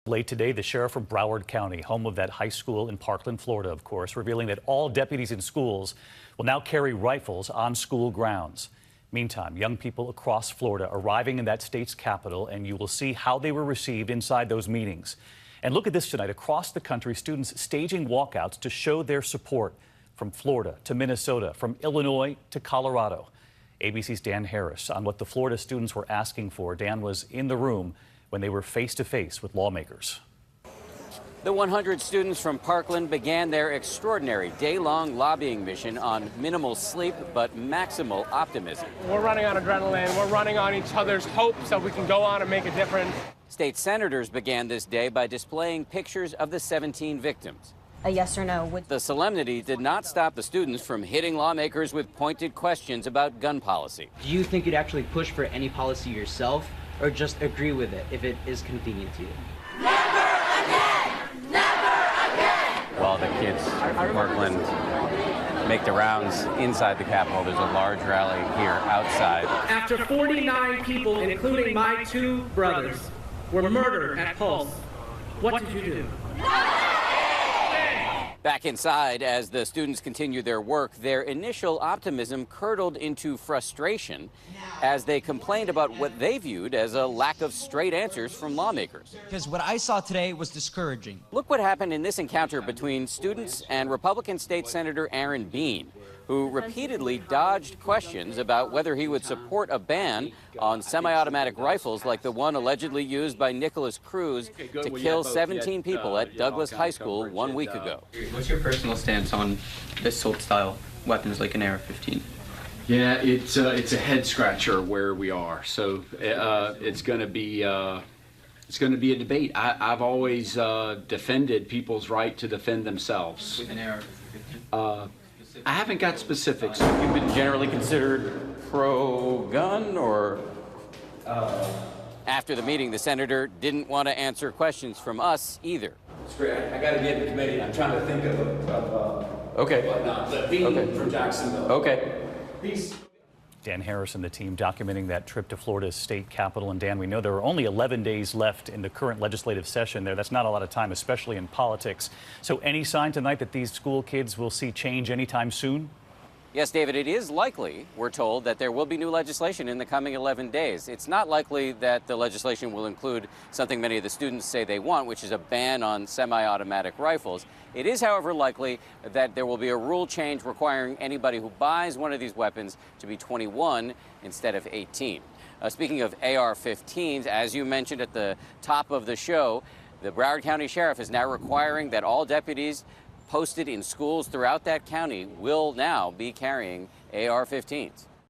Late today, the sheriff of Broward County, home of that high school in Parkland, Florida, of course, revealing that all deputies in schools will now carry rifles on school grounds. Meantime, young people across Florida arriving in that state's capital, and you will see how they were received inside those meetings. And look at this tonight. Across the country, students staging walkouts to show their support, from Florida to Minnesota, from Illinois to Colorado. ABC's Dan Harris on what the Florida students were asking for. Dan was in the room when they were face to face with lawmakers. The 100 students from Parkland began their extraordinary day-long lobbying mission on minimal sleep but maximal optimism. We're running on adrenaline. We're running on each other's hopes that we can go on and make a difference. State senators began this day by displaying pictures of the 17 victims. A yes or no would. The solemnity did not stop the students from hitting lawmakers with pointed questions about gun policy. Do you think you'd actually push for any policy yourself, or just agree with it if it is convenient to you? Never again! Never again! While the kids from Parkland make the rounds inside the Capitol, there's a large rally here outside. After 49 people, including my two brothers, were murdered at Pulse, what did you do? Back inside, as the students continue their work, their initial optimism curdled into frustration as they complained about what they viewed as a lack of straight answers from lawmakers. Because what I saw today was discouraging. Look what happened in this encounter between students and Republican State Senator Aaron Bean, who repeatedly dodged questions about whether he would support a ban on semi-automatic rifles like the one allegedly used by Nicholas Cruz to kill 17 people at Douglas High School 1 week ago. What's your personal stance on assault-style weapons like an AR-15? Yeah, it's a head scratcher where we are. So it's going to be a debate. I've always defended people's right to defend themselves. With an AR-15? I haven't got specifics. You've been generally considered pro-gun, or? After the meeting, the senator didn't want to answer questions from us either. It's great. I got to get in the committee. I'm trying to think of Okay. whatnot. But Bean from Jacksonville. Okay. Peace. Dan Harris and the team documenting that trip to Florida's state capitol. And Dan, we know there are only 11 days left in the current legislative session there. That's not a lot of time, especially in politics. So any sign tonight that these school kids will see change anytime soon? Yes, David, it is likely, we're told, that there will be new legislation in the coming 11 days. It's not likely that the legislation will include something many of the students say they want, which is a ban on semi-automatic rifles. It is, however, likely that there will be a rule change requiring anybody who buys one of these weapons to be 21 instead of 18. Speaking of AR-15s, as you mentioned at the top of the show, the Broward County Sheriff is now requiring that all deputies posted in schools throughout that county will now be carrying AR-15s.